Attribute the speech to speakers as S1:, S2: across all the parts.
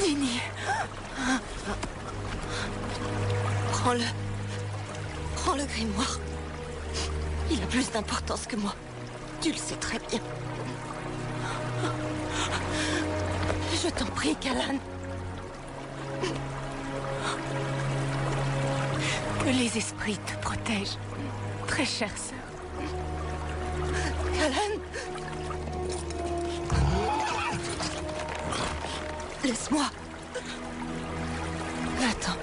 S1: Nini. Prends-le. Prends le grimoire. Il a plus d'importance que moi. Tu le sais très bien. Je t'en prie, Callan. Que les esprits te protègent, très chère sœur. Callan. Laisse-moi. Attends.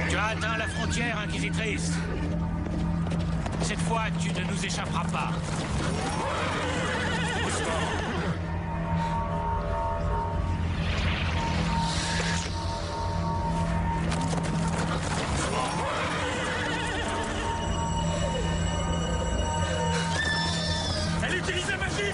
S2: Tu as atteint la frontière, Inquisitrice. Cette fois, tu ne nous échapperas pas. Au sport. Elle utilise la magie!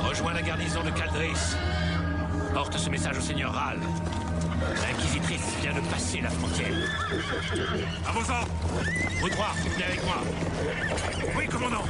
S2: Rejoins la garnison de Caldris. Porte ce message au seigneur Ral. L'inquisitrice vient de passer la frontière. À vos ordres! Vous trois, venez avec moi. Oui, commandant.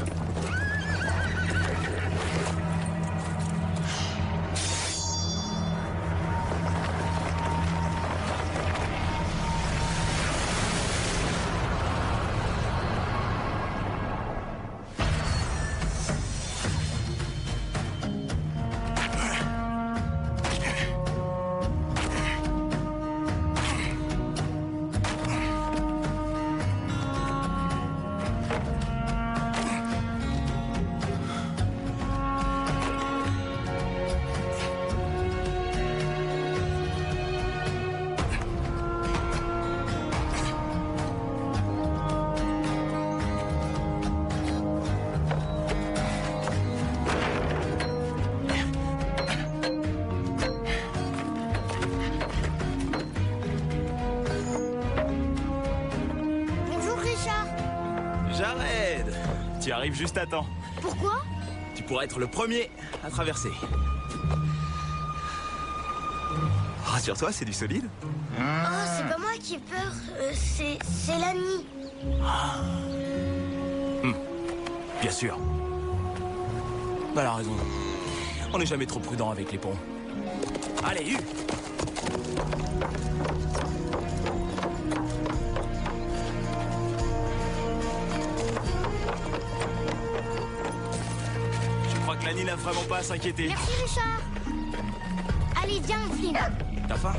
S3: Jared, tu arrives juste à temps.
S4: Pourquoi?
S3: Tu pourras être le premier à traverser. Rassure-toi, c'est du solide.
S4: Oh, c'est pas moi qui ai peur, c'est l'ami.
S3: Bien sûr. Elle a raison. On n'est jamais trop prudent avec les ponts. Allez, Hugh! Je crois que Lani n'a vraiment pas à s'inquiéter.
S4: Merci, Richard. Allez, viens, Flynn.
S3: T'as faim?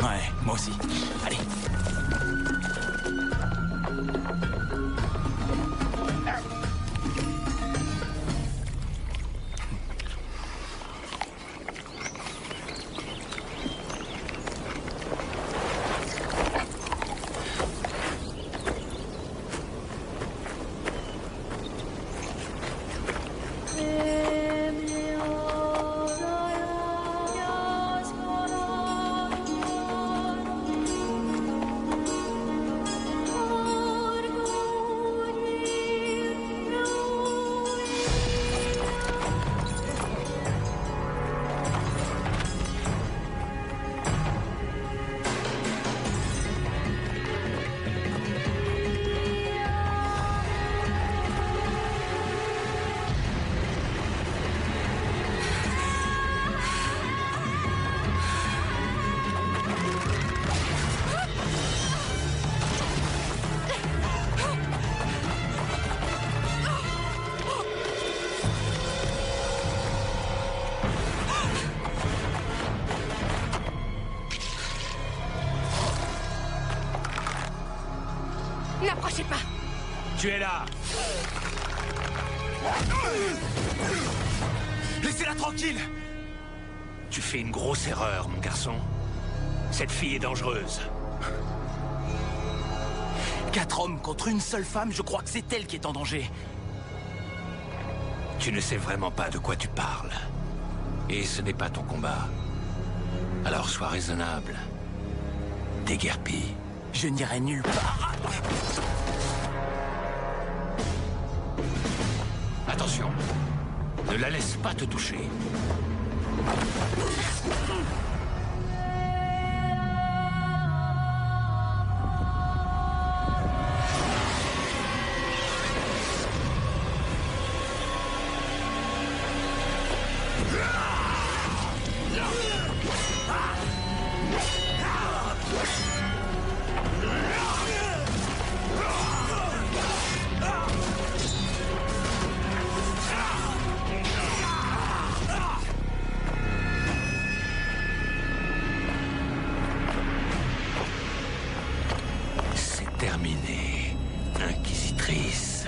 S3: Ouais, moi aussi. Allez.
S1: N'approchez pas!
S2: Tu es là!
S3: Laissez-la tranquille!
S2: Tu fais une grosse erreur, mon garçon. Cette fille est dangereuse.
S3: 4 hommes contre une seule femme, je crois que c'est elle qui est en danger.
S2: Tu ne sais vraiment pas de quoi tu parles. Et ce n'est pas ton combat. Alors sois raisonnable. Déguerpis.
S3: Je n'irai nulle part.
S2: Attention. Ne la laisse pas te toucher. Terminé, Inquisitrice.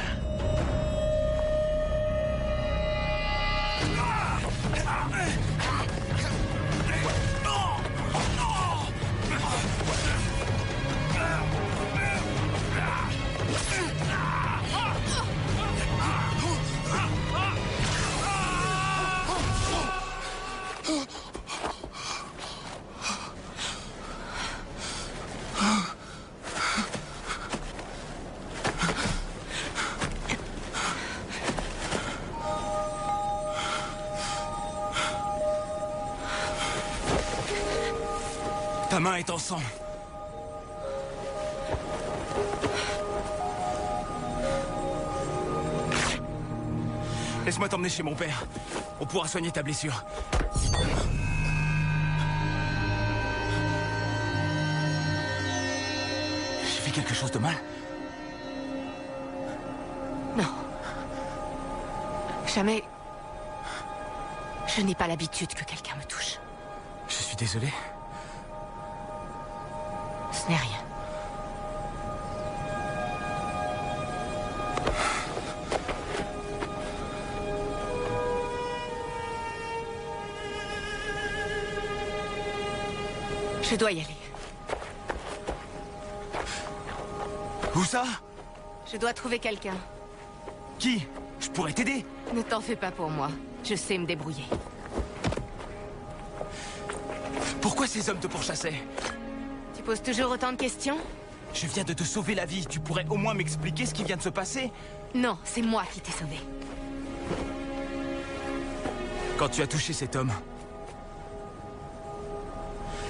S3: Ta main est en sang. Laisse-moi t'emmener chez mon père. On pourra soigner ta blessure. J'ai fait quelque chose de mal?
S1: Non. Jamais... Je n'ai pas l'habitude que quelqu'un me touche.
S3: Je suis désolé.
S1: Ce n'est rien. Je dois y aller.
S3: Où ça?
S1: Je dois trouver quelqu'un.
S3: Qui? Je pourrais t'aider.
S1: Ne t'en fais pas pour moi. Je sais me débrouiller.
S3: Pourquoi ces hommes te pourchassaient?
S1: Tu poses toujours autant de questions?
S3: Je viens de te sauver la vie. Tu pourrais au moins m'expliquer ce qui vient de se passer?
S1: Non, c'est moi qui t'ai sauvé.
S3: Quand tu as touché cet homme,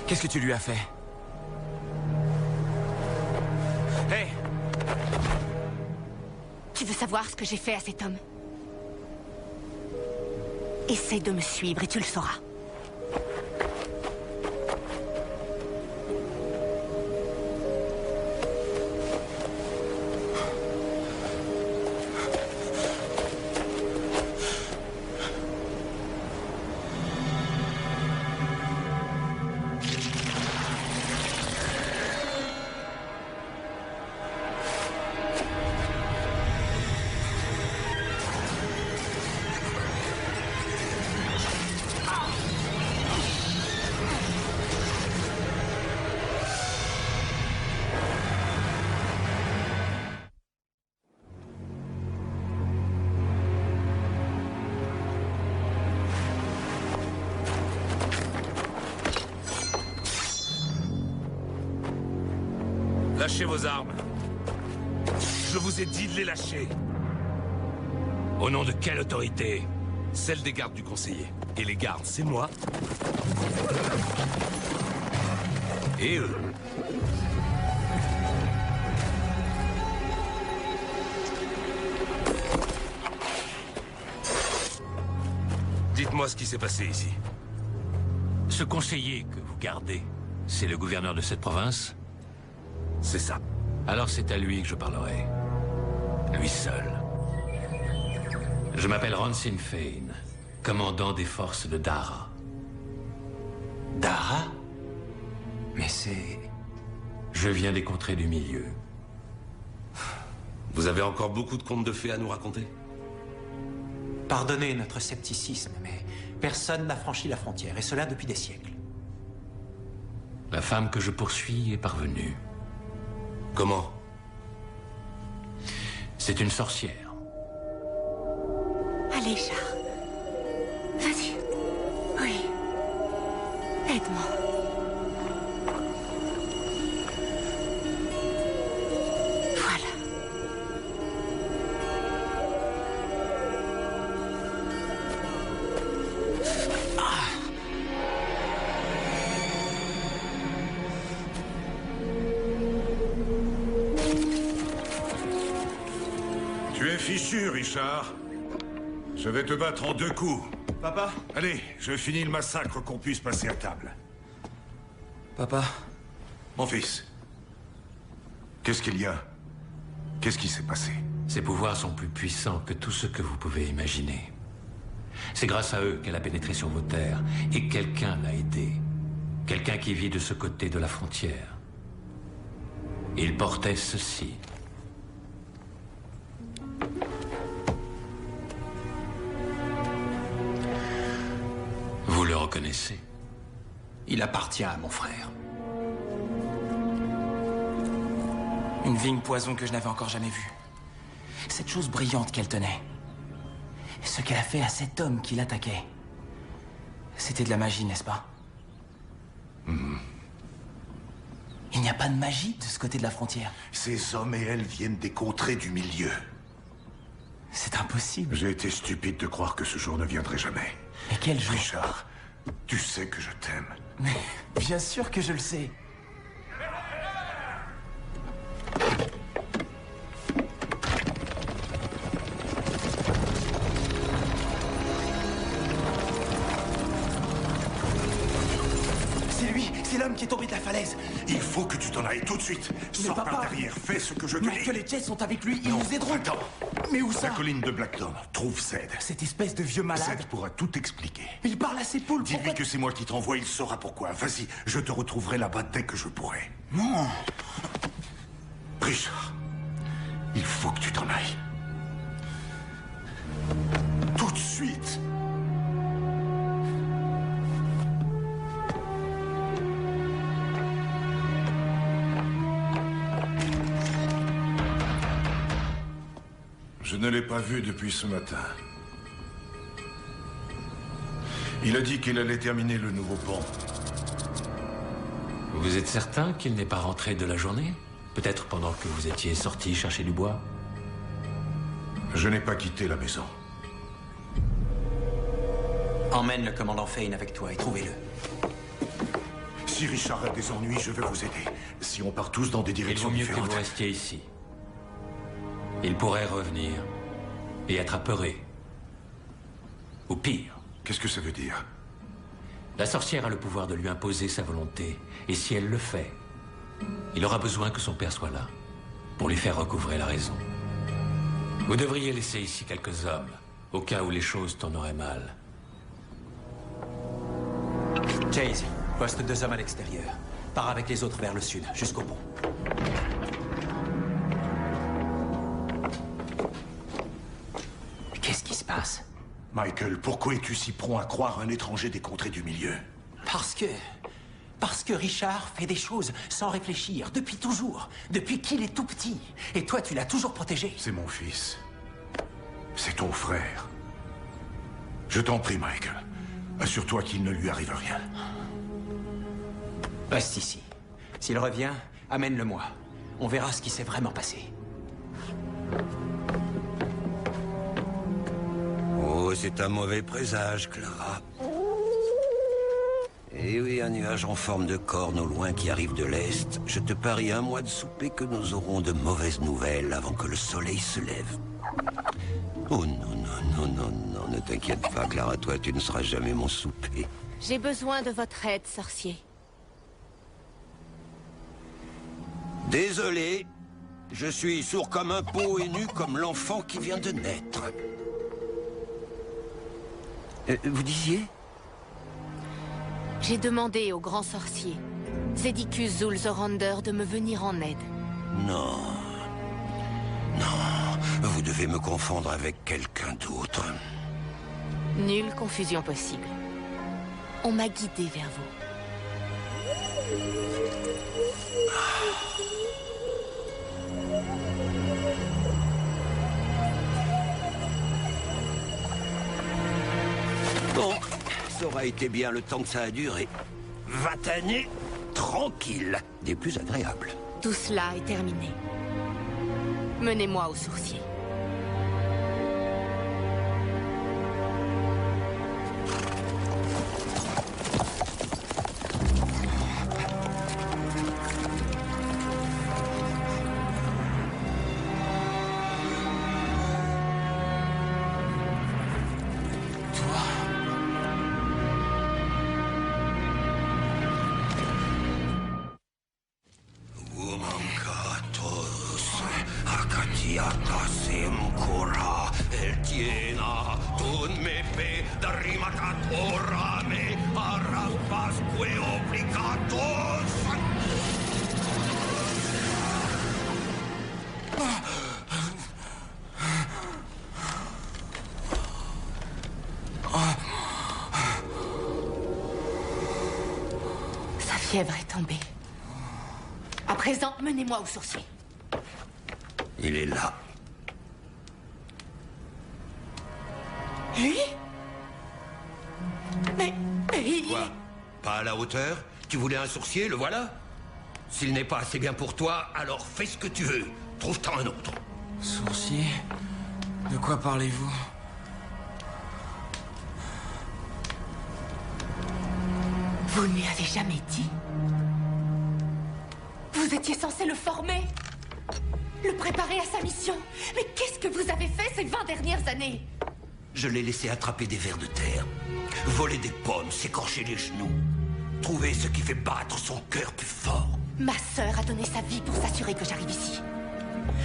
S3: qu'est-ce que tu lui as fait? Hé!
S1: Tu veux savoir ce que j'ai fait à cet homme? Essaye de me suivre et tu le sauras.
S2: Lâchez vos armes. Je vous ai dit de les lâcher. Au nom de quelle autorité?
S5: Celle des gardes du conseiller. Et les gardes, c'est moi. Et eux. Dites-moi ce qui s'est passé ici.
S2: Ce conseiller que vous gardez, c'est le gouverneur de cette province?
S5: C'est ça.
S2: Alors c'est à lui que je parlerai. Lui seul. Je m'appelle Ronsin Fane, commandant des forces de Dara.
S6: Dara? Mais c'est...
S2: Je viens des contrées du milieu.
S5: Vous avez encore beaucoup de contes de fées à nous raconter?
S6: Pardonnez notre scepticisme, mais Personne n'a franchi la frontière, et cela depuis des siècles.
S2: La femme que je poursuis est parvenue.
S5: Comment?
S2: C'est une sorcière.
S1: Allez, Char. Vas-y. Oui. Aide-moi. Voilà.
S7: Tu es fichu, Richard. Je vais te battre en 2 coups.
S3: Papa?
S7: Allez, je finis le massacre qu'on puisse passer à table.
S3: Papa?
S7: Mon fils. Qu'est-ce qu'il y a? Qu'est-ce qui s'est passé?
S2: Ses pouvoirs sont plus puissants que tout ce que vous pouvez imaginer. C'est grâce à eux qu'elle a pénétré sur vos terres, et quelqu'un l'a aidé. Quelqu'un qui vit de ce côté de la frontière. Il portait ceci. Vous le reconnaissez?
S6: Il appartient à mon frère.
S3: Une vigne poison que je n'avais encore jamais vue. Cette chose brillante qu'elle tenait. Ce qu'elle a fait à cet homme qui l'attaquait. C'était de la magie, n'est-ce pas? Il n'y a pas de magie de ce côté de la frontière.
S7: Ces hommes et elles viennent des contrées du milieu.
S3: C'est impossible.
S7: J'ai été stupide de croire que ce jour ne viendrait jamais.
S3: Mais quel jour?
S7: Richard, tu sais que je t'aime.
S3: Mais bien sûr que je le sais. C'est lui, c'est l'homme qui est tombé de la falaise.
S7: Il faut que tu t'en ailles tout de suite. Sors
S3: papa,
S7: par derrière, fais ce que je te dis.
S3: Michael et Jess sont avec lui, ils
S7: Non,
S3: nous aideront.
S7: attends.
S3: Mais où ça?
S7: La colline de Blackthorn, trouve Zed.
S3: Cette espèce de vieux malade.
S7: Zed pourra tout expliquer.
S3: Il parle à ses poules.
S7: Dis-lui
S3: Pourquoi...
S7: que c'est moi qui t'envoie, il saura pourquoi. Vas-y, je te retrouverai là-bas dès que je pourrai.
S3: Non.
S7: Richard, il faut que tu t'en ailles. Tout de suite. Je ne l'ai pas vu depuis ce matin. Il a dit qu'il allait terminer le nouveau pont.
S2: Vous êtes certain qu'il n'est pas rentré de la journée? Peut-être pendant que vous étiez sorti chercher du bois?
S7: Je n'ai pas quitté la maison.
S6: Emmène le commandant Fane avec toi et trouvez-le.
S7: Si Richard a des ennuis, je vais vous aider. Si on part tous dans des
S2: Il
S7: directions
S2: vaut mieux que
S7: différentes...
S2: vous restiez ici. Il pourrait revenir et être apeuré. Ou pire.
S7: Qu'est-ce que ça veut dire?
S2: La sorcière a le pouvoir de lui imposer sa volonté. Et si elle le fait, il aura besoin que son père soit là pour lui faire recouvrer la raison. Vous devriez laisser ici quelques hommes, au cas où les choses tourneraient mal.
S6: Chase, poste 2 hommes à l'extérieur. Pars avec les autres vers le sud, jusqu'au pont. Qu'est-ce qui se passe?
S7: Michael, pourquoi es-tu si prompt à croire un étranger des contrées du milieu?
S6: Parce que Richard fait des choses sans réfléchir, depuis toujours, depuis qu'il est tout petit. Et toi, tu l'as toujours protégé.
S7: C'est mon fils. C'est ton frère. Je t'en prie, Michael. Assure-toi qu'il ne lui arrive rien.
S6: Reste ici. S'il revient, amène-le-moi. On verra ce qui s'est vraiment passé.
S8: Oh, c'est un mauvais présage, Clara. Eh oui, un nuage en forme de corne au loin qui arrive de l'Est. Je te parie un mois de souper que nous aurons de mauvaises nouvelles avant que le soleil se lève. Oh non, non, non, non, non, ne t'inquiète pas, Clara, toi, tu ne seras jamais mon souper.
S1: J'ai besoin de votre aide, sorcier.
S8: Désolé, je suis sourd comme un pot et nu comme l'enfant qui vient de naître. Vous disiez?
S1: J'ai demandé au grand sorcier, Zedicus Zulzorander, de me venir en aide.
S8: Non. Non, vous devez me confondre avec quelqu'un d'autre.
S9: Nulle confusion possible. On m'a guidé vers vous.
S8: Bon, ça aura été bien le temps que ça a duré. 20 années, tranquille, des plus agréables.
S9: Tout cela est terminé. Menez-moi au sourcier. Sa fièvre est tombée. À présent, menez-moi au sourcier.
S8: Il est là.
S9: Lui? Mais il...
S8: Quoi? Pas à la hauteur? Tu voulais un sourcier, le voilà? S'il n'est pas assez bien pour toi, alors fais ce que tu veux. Trouve-t'en un autre.
S3: Sourcier? De quoi parlez-vous?
S9: Vous ne lui avez jamais dit? Vous étiez censé le former? Le préparer à sa mission? Mais qu'est-ce que vous avez fait ces 20 dernières années?
S8: Je l'ai laissé attraper des vers de terre, voler des pommes, s'écorcher les genoux, trouver ce qui fait battre son cœur plus fort.
S9: Ma sœur a donné sa vie pour s'assurer que j'arrive ici.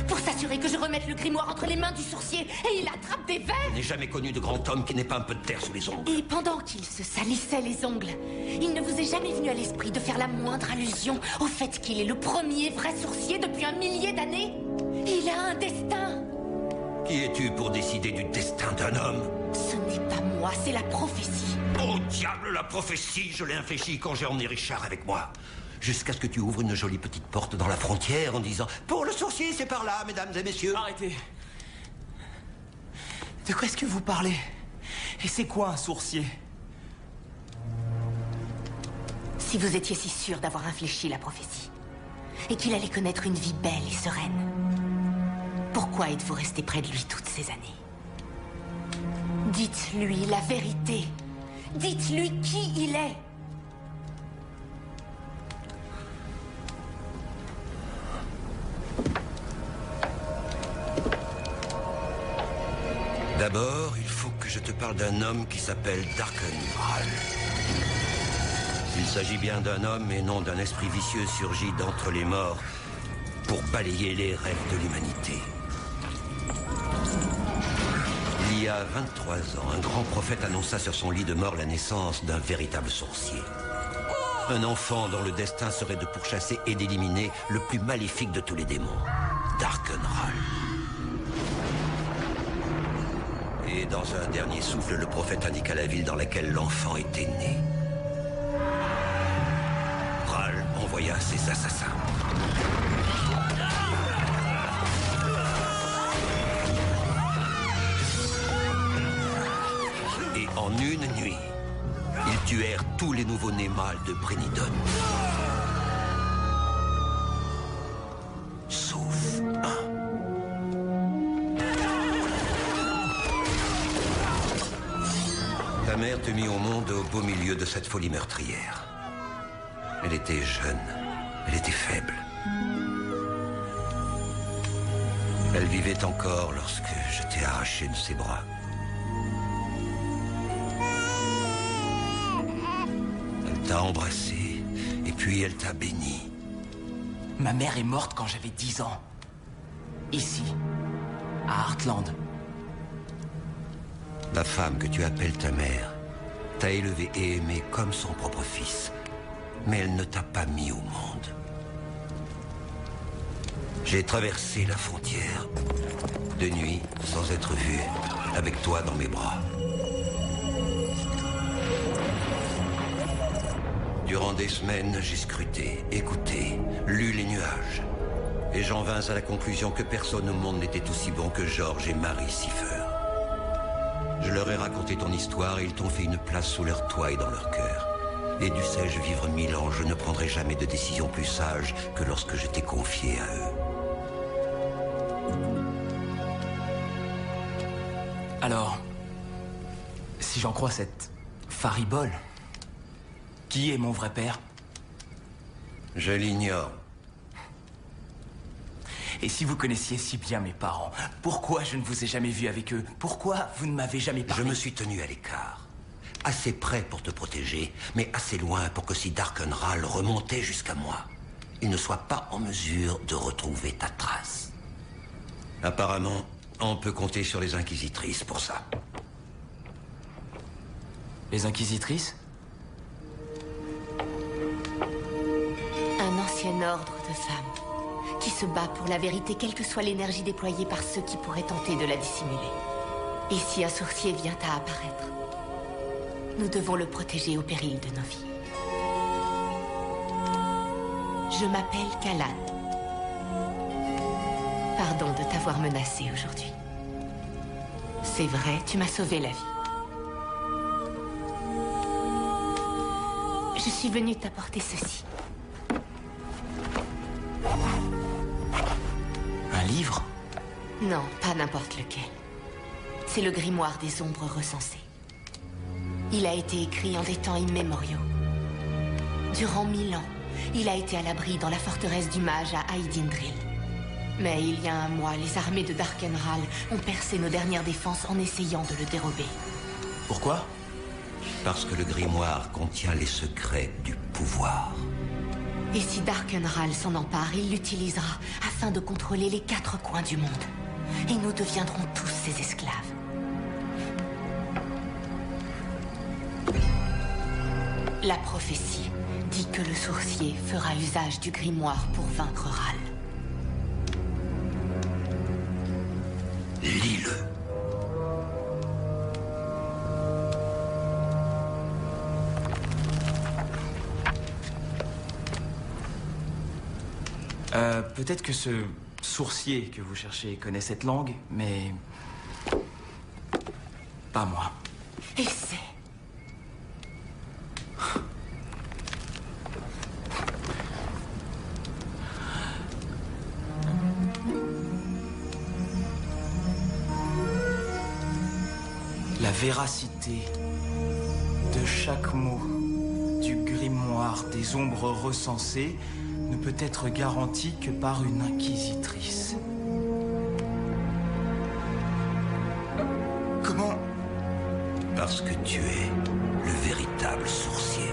S9: Pour s'assurer que je remette le grimoire entre les mains du sourcier et il attrape des vers.
S8: Je n'ai jamais connu de grand homme qui n'ait pas un peu de terre sous les ongles.
S9: Et pendant qu'il se salissait les ongles, il ne vous est jamais venu à l'esprit de faire la moindre allusion au fait qu'il est le premier vrai sourcier depuis 1 millier d'années? Il a un destin.
S8: Qui es-tu pour décider du destin d'un homme?
S9: Ce n'est pas moi, c'est la prophétie.
S8: Oh diable, la prophétie! Je l'ai infléchie quand j'ai emmené Richard avec moi. Jusqu'à ce que tu ouvres une jolie petite porte dans la frontière en disant « Pour le sourcier, c'est par là, mesdames et messieurs !»
S3: Arrêtez. De quoi est-ce que vous parlez? Et c'est quoi un sourcier?
S9: Si vous étiez si sûr d'avoir infléchi la prophétie, et qu'il allait connaître une vie belle et sereine, pourquoi êtes-vous resté près de lui toutes ces années? Dites-lui la vérité. Dites-lui qui il est.
S8: D'abord, il faut que je te parle d'un homme qui s'appelle Darkenral. Il s'agit bien d'un homme et non d'un esprit vicieux surgi d'entre les morts pour balayer les rêves de l'humanité. Il y a 23 ans, un grand prophète annonça sur son lit de mort la naissance d'un véritable sorcier. Un enfant dont le destin serait de pourchasser et d'éliminer le plus maléfique de tous les démons, Darkenral. Et dans un dernier souffle, le prophète indiqua la ville dans laquelle l'enfant était né. Ral envoya ses assassins. Et en une nuit, ils tuèrent tous les nouveau-nés mâles de Brennidon. Sauf un. Ta mère te mit au monde au beau milieu de cette folie meurtrière. Elle était jeune, elle était faible. Elle vivait encore lorsque je t'ai arraché de ses bras. Elle t'a embrassé, et puis elle t'a béni.
S3: Ma mère est morte quand j'avais 10 ans. Ici, à Heartland.
S8: La femme que tu appelles ta mère t'a élevé et aimé comme son propre fils. Mais elle ne t'a pas mis au monde. J'ai traversé la frontière, de nuit, sans être vu, avec toi dans mes bras. Durant des semaines, j'ai scruté, écouté, lu les nuages. Et j'en vins à la conclusion que personne au monde n'était aussi bon que George et Mary Cipher. Je leur ai raconté ton histoire et ils t'ont fait une place sous leur toit et dans leur cœur. Et dussé-je vivre 1000 ans, je ne prendrai jamais de décision plus sage que lorsque je t'ai confié à eux.
S3: Alors, si j'en crois cette faribole, qui est mon vrai père?
S8: Je l'ignore.
S3: Et si vous connaissiez si bien mes parents, pourquoi je ne vous ai jamais vu avec eux? Pourquoi vous ne m'avez jamais parlé?
S8: Je me suis tenu à l'écart. Assez près pour te protéger, mais assez loin pour que si Darkenral remontait jusqu'à moi, il ne soit pas en mesure de retrouver ta trace. Apparemment, on peut compter sur les Inquisitrices pour ça.
S3: Les Inquisitrices?
S9: Un ancien ordre de femmes qui se bat pour la vérité, quelle que soit l'énergie déployée par ceux qui pourraient tenter de la dissimuler. Et si un sorcier vient à apparaître, nous devons le protéger au péril de nos vies. Je m'appelle Kalad. Pardon de t'avoir menacé aujourd'hui. C'est vrai, tu m'as sauvé la vie. Je suis venue t'apporter ceci.
S3: Un livre?
S9: Non, pas n'importe lequel. C'est le grimoire des ombres recensées. Il a été écrit en des temps immémoriaux. Durant 1000 ans, il a été à l'abri dans la forteresse du mage à Aidindril. Mais il y a un mois, les armées de Darkenral ont percé nos dernières défenses en essayant de le dérober.
S3: Pourquoi?
S8: Parce que le grimoire contient les secrets du pouvoir.
S9: Et si Darkenral s'en empare, il l'utilisera afin de contrôler les 4 coins du monde. Et nous deviendrons tous ses esclaves. La prophétie dit que le sorcier fera usage du grimoire pour vaincre Ral.
S8: Lis-le.
S3: Peut-être que ce sourcier que vous cherchez connaît cette langue, mais... pas moi.
S9: Essaie.
S3: La véracité de chaque mot du grimoire des ombres recensées ne peut être garantie que par une inquisitrice. Comment?
S8: Parce que tu es le véritable sorcier.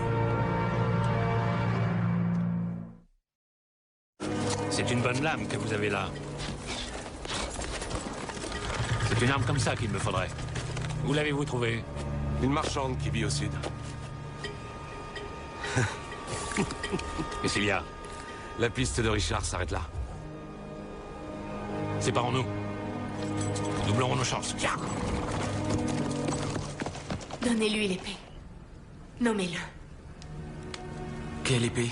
S2: C'est une bonne lame que vous avez là. C'est une arme comme ça qu'il me faudrait. Où l'avez-vous trouvée?
S5: Une marchande qui vit au sud.
S2: Qu'est-ce qu'il y a?
S5: La piste de Richard s'arrête là.
S2: Séparons-nous. Doublons nos chances.
S9: Donnez-lui l'épée. Nommez-le.
S3: Quelle épée?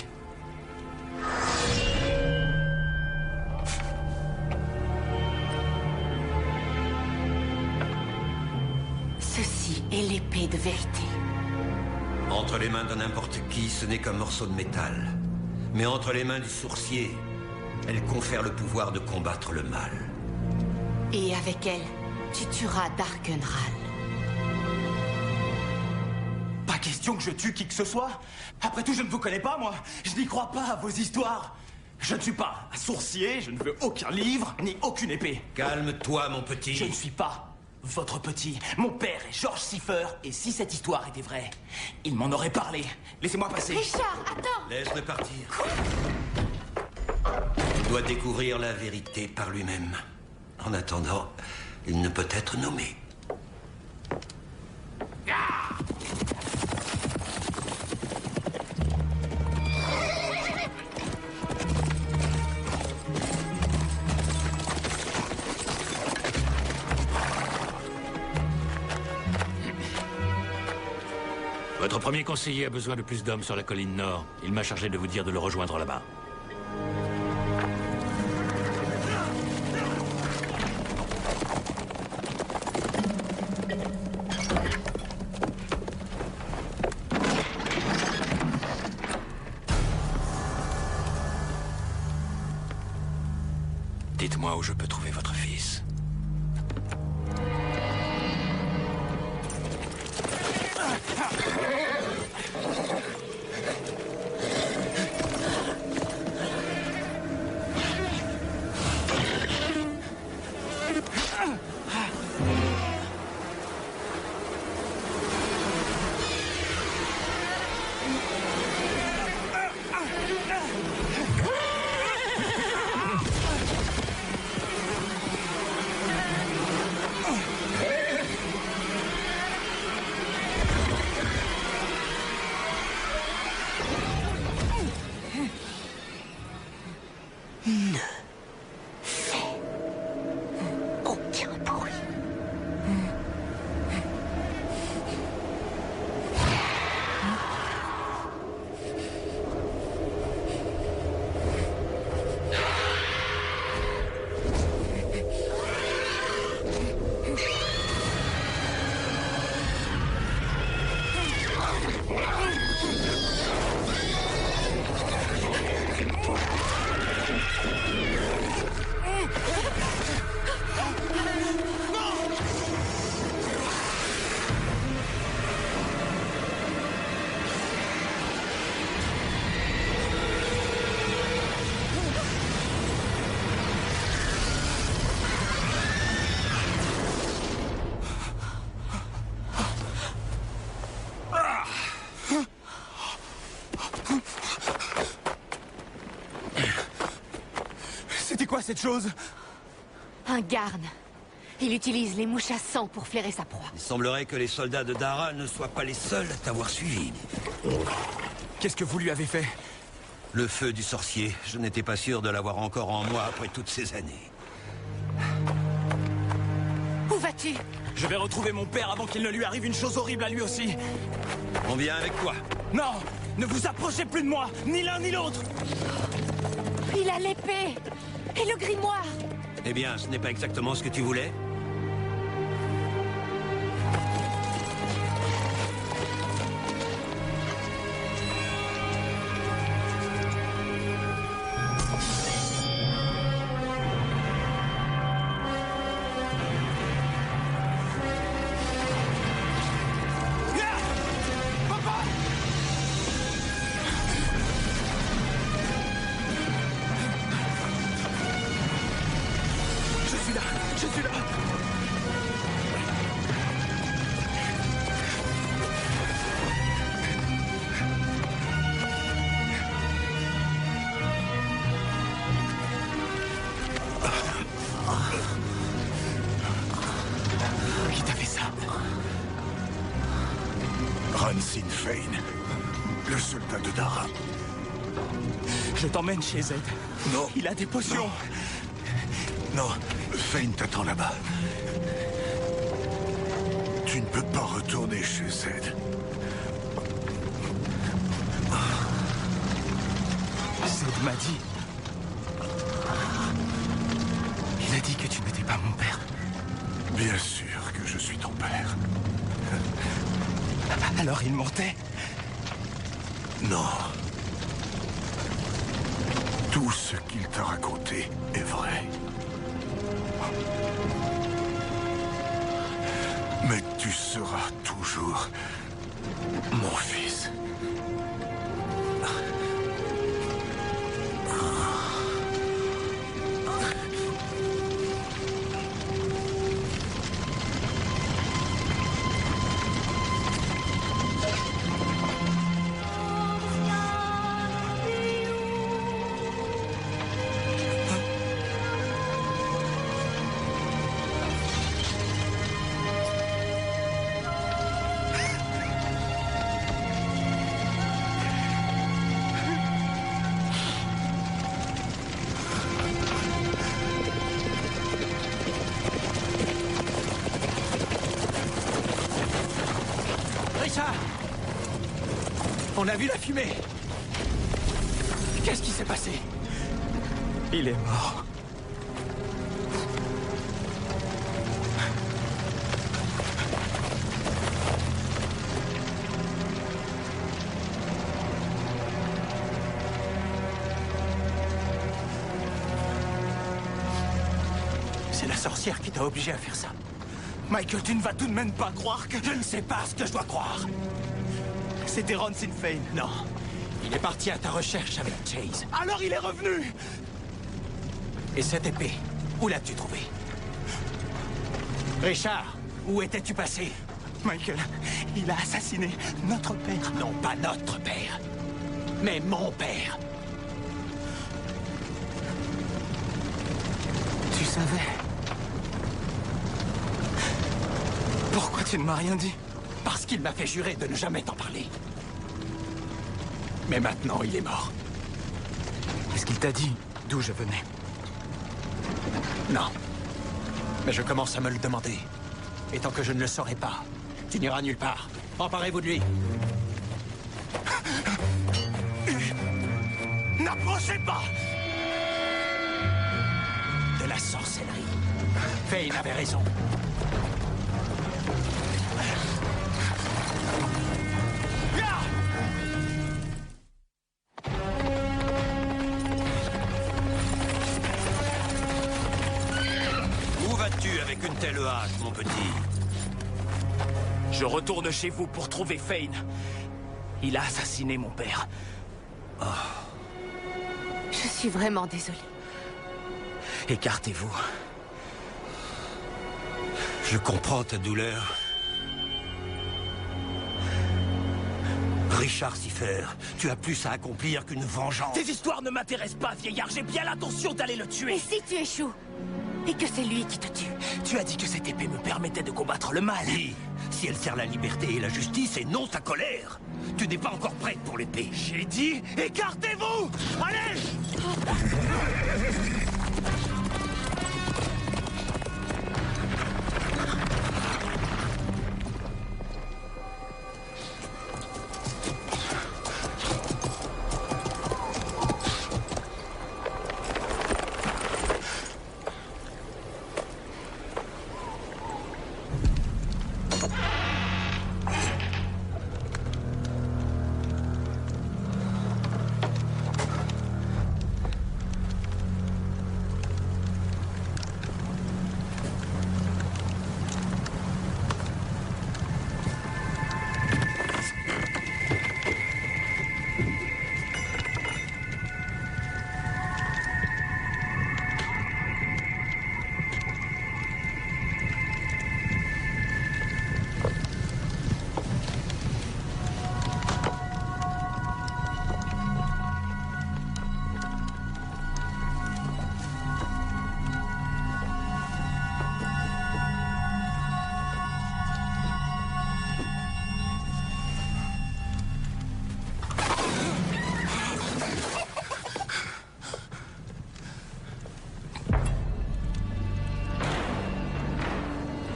S9: Ceci est l'épée de vérité.
S8: Entre les mains de n'importe qui, ce n'est qu'un morceau de métal. Mais entre les mains du sorcier, elle confère le pouvoir de combattre le mal.
S9: Et avec elle, tu tueras Darkenral.
S3: Pas question que je tue qui que ce soit. Après tout, je ne vous connais pas, moi. Je n'y crois pas à vos histoires. Je ne suis pas un sorcier, je ne veux aucun livre, ni aucune épée.
S8: Calme-toi, mon petit.
S3: Je ne suis pas votre petit. Mon père est George Cipher, et si cette histoire était vraie, il m'en aurait parlé. Laissez-moi passer.
S9: Richard, attends!
S8: Laisse-le partir. Il doit découvrir la vérité par lui-même. En attendant, il ne peut être nommé.
S2: Votre Votre premier conseiller a besoin de plus d'hommes sur la colline nord. Il m'a chargé de vous dire de le rejoindre là-bas.
S8: Dites-moi où je peux trouver votre fils.
S3: C'était quoi cette chose?
S9: Un garne. Il utilise les mouches à sang pour flairer sa proie.
S8: Il semblerait que les soldats de Dara ne soient pas les seuls à t'avoir suivi.
S3: Qu'est-ce que vous lui avez fait?
S8: Le feu du sorcier. Je n'étais pas sûr de l'avoir encore en moi après toutes ces années.
S9: Où vas-tu?
S3: Je vais retrouver mon père avant qu'il ne lui arrive une chose horrible à lui aussi.
S8: On vient avec toi.
S3: Non! Ne vous approchez plus de moi! Ni l'un ni l'autre!
S9: Il a l'épée! Et le grimoire!
S8: Eh bien, ce n'est pas exactement ce que tu voulais.
S3: Je suis là! Qui t'a fait ça?
S7: Ransin Fane, le soldat de Dara.
S3: Je t'emmène chez Zed.
S7: Non.
S3: Il a des potions.
S7: Non, Fane t'attend là-bas. Tu ne peux pas retourner chez Zed.
S3: Zed m'a dit... Il a dit que tu n'étais pas mon père.
S7: Bien sûr que je suis ton père.
S3: Alors il mentait?
S7: Non. Tout ce qu'il t'a raconté est vrai. Mais tu seras toujours mon fils.
S6: On a vu la fumée. Qu'est-ce qui s'est passé?
S3: Il est mort.
S6: C'est la sorcière qui t'a obligé à faire ça.
S3: Michael, tu ne vas tout de même pas croire que...
S6: Je ne sais pas ce que je dois croire.
S3: C'était Ron Sinfane.
S6: Non. Il est parti à ta recherche avec Chase.
S3: Alors il est revenu!
S6: Et cette épée, où l'as-tu trouvée? Richard, où étais-tu passé?
S3: Michael, il a assassiné notre père.
S6: Non, pas notre père, mais mon père.
S3: Tu savais? Pourquoi tu ne m'as rien dit?
S6: Parce qu'il m'a fait jurer de ne jamais t'en parler. Mais maintenant, il est mort.
S3: Est-ce qu'il t'a dit d'où je venais?
S6: Non. Mais je commence à me le demander. Et tant que je ne le saurai pas, tu n'iras nulle part. Emparez-vous de lui.
S3: N'approchez pas!
S6: De la sorcellerie. Fane avait raison.
S8: Où vas-tu avec une telle hâte, mon petit?
S3: Je retourne chez vous pour trouver Fane. Il a assassiné mon père.
S9: Je suis vraiment désolée.
S3: Écartez-vous.
S8: Je comprends ta douleur. Richard Siffer, tu as plus à accomplir qu'une vengeance.
S3: Tes histoires ne m'intéressent pas, vieillard. J'ai bien l'intention d'aller le tuer.
S9: Et si tu échoues? Et que c'est lui qui te tue?
S3: Tu as dit que cette épée me permettait de combattre le mal.
S8: Oui, si elle sert la liberté et la justice et non ta colère. Tu n'es pas encore prête pour l'épée.
S3: J'ai dit, écartez-vous! Allez!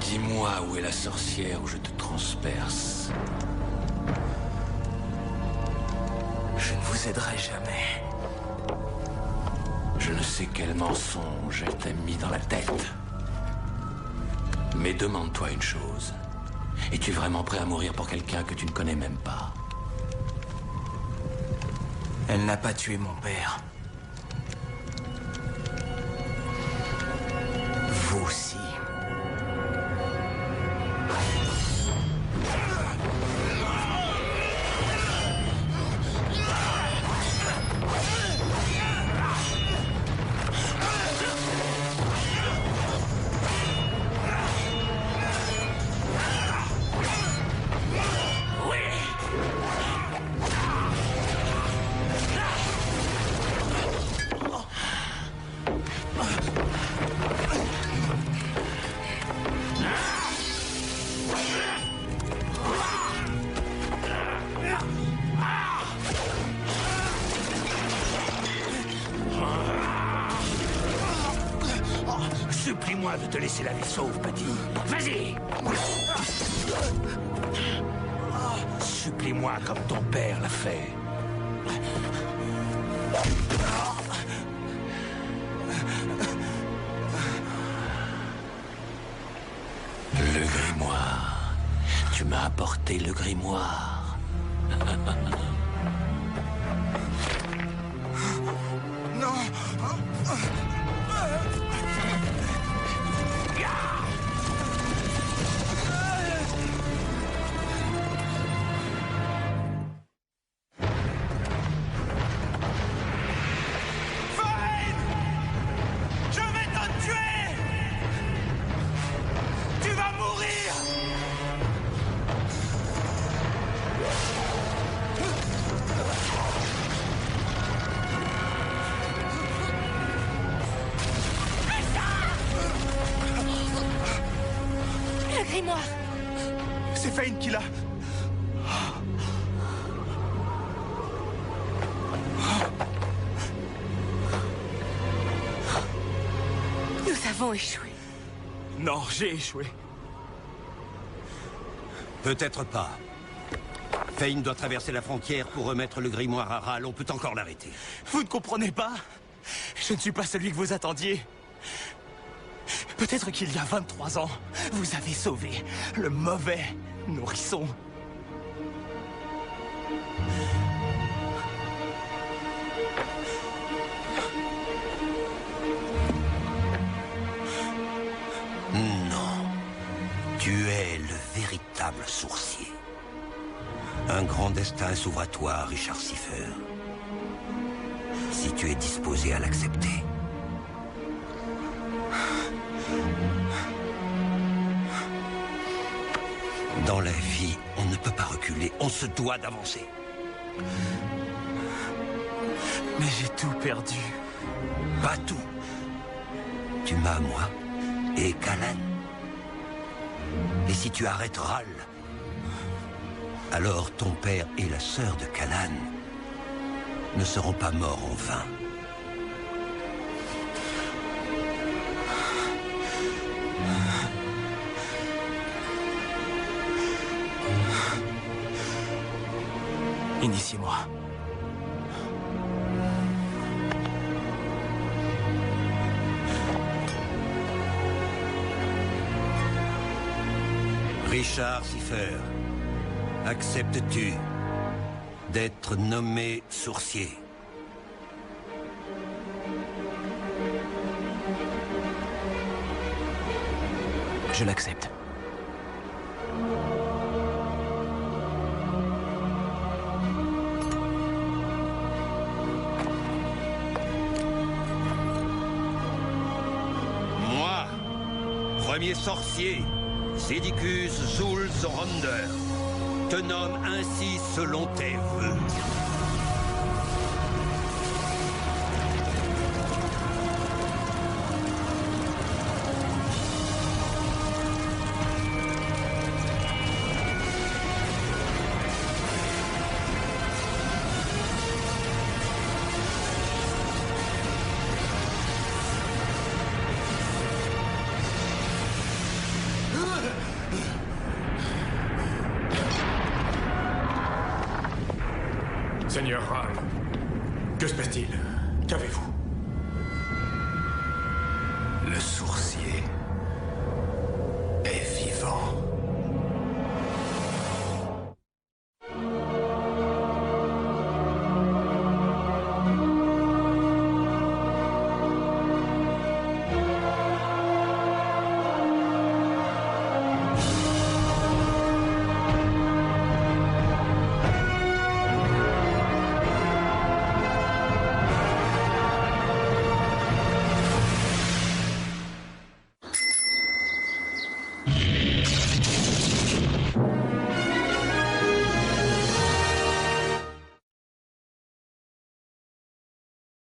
S2: Dis-moi où est la sorcière où je te transperce.
S3: Je ne vous aiderai jamais.
S2: Je ne sais quel mensonge elle t'a mis dans la tête. Mais demande-toi une chose. Es-tu vraiment prêt à mourir pour quelqu'un que tu ne connais même pas?
S3: Elle n'a pas tué mon père. Vous aussi.
S2: Supplie-moi de te laisser la vie sauve, Patty. Vas-y! Supplie-moi comme ton père l'a fait. Le grimoire. Tu m'as apporté le grimoire.
S3: Non.
S1: Le grimoire.
S3: C'est Fane qui l'a.
S1: Nous avons échoué.
S3: Non, j'ai échoué.
S8: Peut-être pas. Fane doit traverser la frontière pour remettre le grimoire à Ral. On peut encore l'arrêter.
S3: Vous ne comprenez pas? Je ne suis pas celui que vous attendiez. Peut-être qu'il y a 23 ans, vous avez sauvé le mauvais nourrisson.
S8: Non. Tu es le véritable sourcier. Un grand destin s'ouvre à toi, Richard Siffer. Si tu es disposé à l'accepter. Dans la vie, on ne peut pas reculer, on se doit d'avancer.
S3: Mais j'ai tout perdu.
S8: Pas tout. Tu m'as à moi et Callan. Et si tu arrêtes Ral, alors ton père et la sœur de Callan ne seront pas morts en vain.
S3: Initiez-moi.
S8: Richard Siffer, acceptes-tu d'être nommé sourcier?
S3: Je l'accepte.
S8: Moi, premier sorcier, Zedicus Zulzronder, te nomme ainsi selon tes vœux.
S2: Seigneur Ral, que se passe-t-il? Qu'avez-vous?
S7: Le sourcier est vivant.